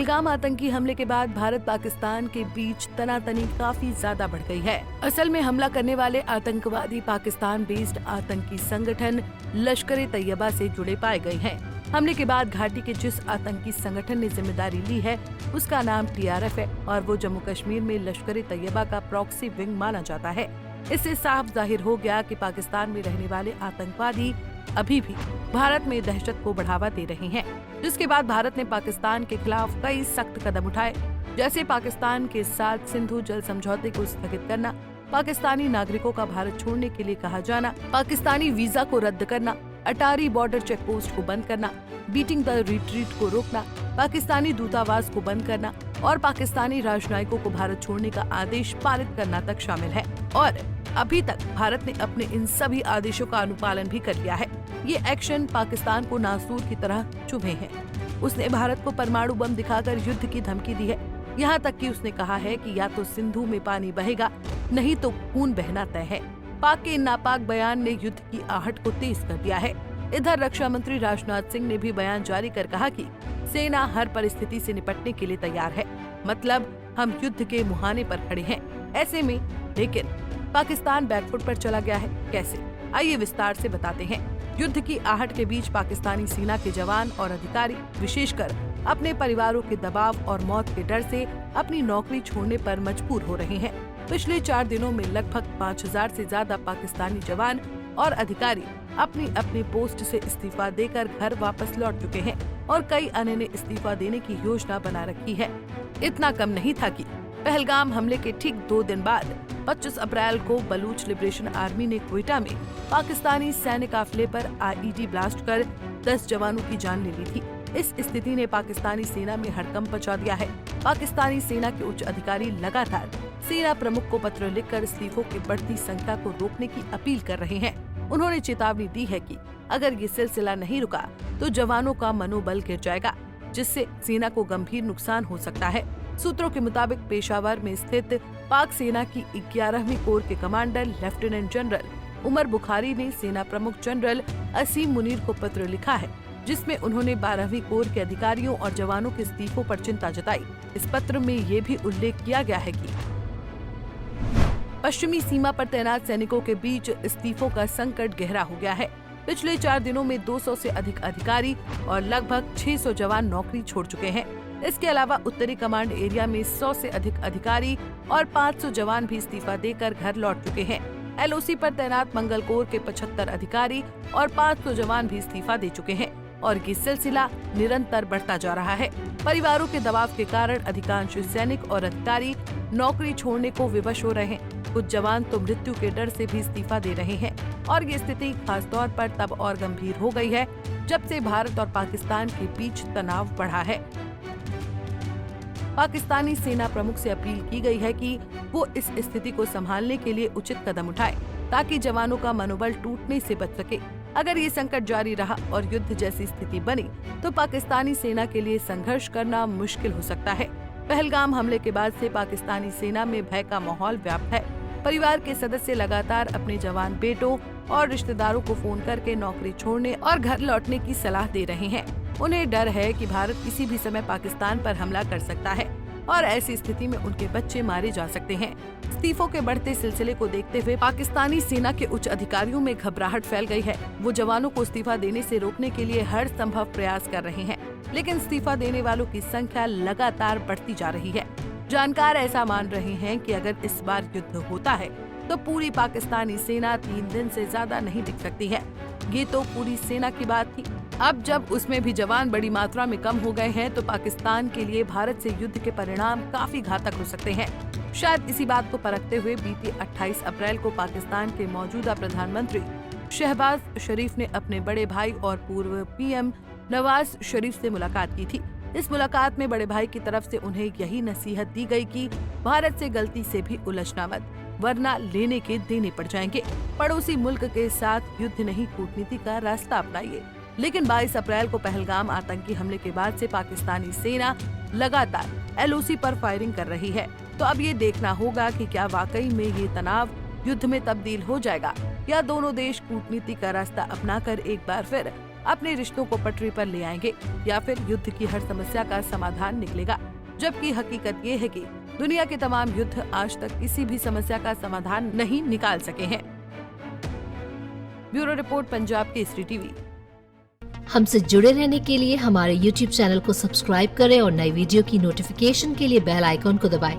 पहलगाम आतंकी हमले के बाद भारत पाकिस्तान के बीच तनातनी काफी ज्यादा बढ़ गई है। असल में हमला करने वाले आतंकवादी पाकिस्तान बेस्ड आतंकी संगठन लश्कर-ए-तैयबा से जुड़े पाए गए हैं। हमले के बाद घाटी के जिस आतंकी संगठन ने जिम्मेदारी ली है उसका नाम TRF है और वो जम्मू कश्मीर में लश्कर-ए-तैयबा का प्रॉक्सी विंग माना जाता है। इससे साफ जाहिर हो गया कि पाकिस्तान में रहने वाले आतंकवादी अभी भी भारत में दहशत को बढ़ावा दे रहे हैं, जिसके बाद भारत ने पाकिस्तान के खिलाफ कई सख्त कदम उठाए, जैसे पाकिस्तान के साथ सिंधु जल समझौते को स्थगित करना, पाकिस्तानी नागरिकों का भारत छोड़ने के लिए कहा जाना, पाकिस्तानी वीजा को रद्द करना, अटारी बॉर्डर चेक पोस्ट को बंद करना, बीटिंग द रिट्रीट को रोकना, पाकिस्तानी दूतावास को बंद करना और पाकिस्तानी राजनयिकों को भारत छोड़ने का आदेश पारित करना तक शामिल है। और अभी तक भारत ने अपने इन सभी आदेशों का अनुपालन भी कर लिया है। ये एक्शन पाकिस्तान को नासूर की तरह चुभे हैं। उसने भारत को परमाणु बम दिखाकर युद्ध की धमकी दी है। यहाँ तक कि उसने कहा है कि या तो सिंधु में पानी बहेगा, नहीं तो खून बहना तय है। पाक के इन नापाक बयान ने युद्ध की आहट को तेज कर दिया है। इधर रक्षा मंत्री राजनाथ सिंह ने भी बयान जारी कर कहा कि सेना हर परिस्थिति से निपटने के लिए तैयार है, मतलब हम युद्ध के मुहाने पर खड़े हैं। ऐसे में लेकिन पाकिस्तान बैकफुट पर चला गया है। कैसे? आइए विस्तार से बताते हैं। युद्ध की आहट के बीच पाकिस्तानी सेना के जवान और अधिकारी विशेषकर अपने परिवारों के दबाव और मौत के डर से अपनी नौकरी छोड़ने पर मजबूर हो रहे हैं। पिछले 4 दिनों में लगभग 5000 से ज्यादा पाकिस्तानी जवान और अधिकारी अपनी अपनी पोस्ट से इस्तीफा देकर घर वापस लौट चुके हैं और कई अन्य ने इस्तीफा देने की योजना बना रखी है। इतना कम नहीं था कि पहलगाम हमले के ठीक 2 दिन बाद 25 अप्रैल को बलूच लिबरेशन आर्मी ने क्वेटा में पाकिस्तानी सैन्य काफिले पर IED ब्लास्ट कर 10 जवानों की जान ले ली थी। इस स्थिति ने पाकिस्तानी सेना में हड़कंप मचा दिया है। पाकिस्तानी सेना के उच्च अधिकारी लगातार सेना प्रमुख को पत्र लिखकर इस्तीफों की बढ़ती संख्या को रोकने की अपील कर रहे हैं। उन्होंने चेतावनी दी है कि अगर ये सिलसिला नहीं रुका तो जवानों का मनोबल गिर जाएगा, जिससे सेना को गंभीर नुकसान हो सकता है। सूत्रों के मुताबिक पेशावर में स्थित पाक सेना की 11वीं कोर के commander lieutenant general Umar Bukhari ने सेना प्रमुख जनरल असीम मुनीर को पत्र लिखा है, जिसमें उन्होंने 12वीं कोर के अधिकारियों और जवानों के इस्तीफों पर चिंता जताई। इस पत्र में ये भी उल्लेख किया गया है कि पश्चिमी सीमा पर तैनात सैनिकों के बीच इस्तीफों का संकट गहरा हो गया है। पिछले 4 दिनों में 200 से अधिक अधिकारी और लगभग 600 जवान नौकरी छोड़ चुके हैं। इसके अलावा उत्तरी कमांड एरिया में 100 से अधिक अधिकारी और 500 जवान भी इस्तीफा देकर घर लौट चुके हैं। LOC पर तैनात मंगल कोर के 75 अधिकारी और 500 जवान भी इस्तीफा दे चुके हैं और ये सिलसिला निरंतर बढ़ता जा रहा है। परिवारों के दबाव के कारण अधिकांश सैनिक और अधिकारी नौकरी छोड़ने को विवश हो रहे हैं। कुछ जवान तो मृत्यु के डर से भी इस्तीफा दे रहे हैं और ये स्थिति खास तौर पर तब और गंभीर हो गई है जब से भारत और पाकिस्तान के बीच तनाव बढ़ा है। पाकिस्तानी सेना प्रमुख से अपील की गई है कि वो इस स्थिति को संभालने के लिए उचित कदम उठाए ताकि जवानों का मनोबल टूटने से बच सके। अगर ये संकट जारी रहा और युद्ध जैसी स्थिति बनी तो पाकिस्तानी सेना के लिए संघर्ष करना मुश्किल हो सकता है। पहलगाम हमले के बाद से पाकिस्तानी सेना में भय का माहौल व्याप्त है। परिवार के सदस्य लगातार अपने जवान बेटों और रिश्तेदारों को फोन करके नौकरी छोड़ने और घर लौटने की सलाह दे रहे हैं। उन्हें डर है कि भारत किसी भी समय पाकिस्तान पर हमला कर सकता है और ऐसी स्थिति में उनके बच्चे मारे जा सकते हैं। इस्तीफों के बढ़ते सिलसिले को देखते हुए पाकिस्तानी सेना के उच्च अधिकारियों में घबराहट फैल गई है। वो जवानों को इस्तीफा देने से रोकने के लिए हर संभव प्रयास कर रहे हैं, लेकिन इस्तीफा देने वालों की संख्या लगातार बढ़ती जा रही है। जानकार ऐसा मान रहे हैं कि अगर इस बार युद्ध होता है तो पूरी पाकिस्तानी सेना 3 दिन से ज्यादा नहीं टिक सकती है। ये तो पूरी सेना की बात थी। अब जब उसमें भी जवान बड़ी मात्रा में कम हो गए हैं तो पाकिस्तान के लिए भारत से युद्ध के परिणाम काफी घातक हो सकते हैं। शायद इसी बात को परखते हुए बीते 28 अप्रैल को पाकिस्तान के मौजूदा प्रधानमंत्री शहबाज शरीफ ने अपने बड़े भाई और पूर्व PM नवाज शरीफ से मुलाकात की थी। इस मुलाकात में बड़े भाई की तरफ से उन्हें यही नसीहत दी गई कि भारत से गलती से भी उलझना मत, वरना लेने के देने पड़ जाएंगे। पड़ोसी मुल्क के साथ युद्ध नहीं, कूटनीति का रास्ता अपनाइए। लेकिन 22 अप्रैल को पहलगाम आतंकी हमले के बाद से पाकिस्तानी सेना लगातार LOC पर फायरिंग कर रही है। तो अब ये देखना होगा कि क्या वाकई में ये तनाव युद्ध में तब्दील हो जाएगा या दोनों देश कूटनीति का रास्ता अपनाकर एक बार फिर अपने रिश्तों को पटरी पर ले आएंगे या फिर युद्ध की हर समस्या का समाधान निकलेगा। जबकि हकीकत ये है कि दुनिया के तमाम युद्ध आज तक किसी भी समस्या का समाधान नहीं निकाल सके हैं। Bureau report, Punjab Kesari TV. हमसे जुड़े रहने के लिए हमारे YouTube चैनल को सब्सक्राइब करें और नई वीडियो की नोटिफिकेशन के लिए बेल आइकॉन को दबाएं।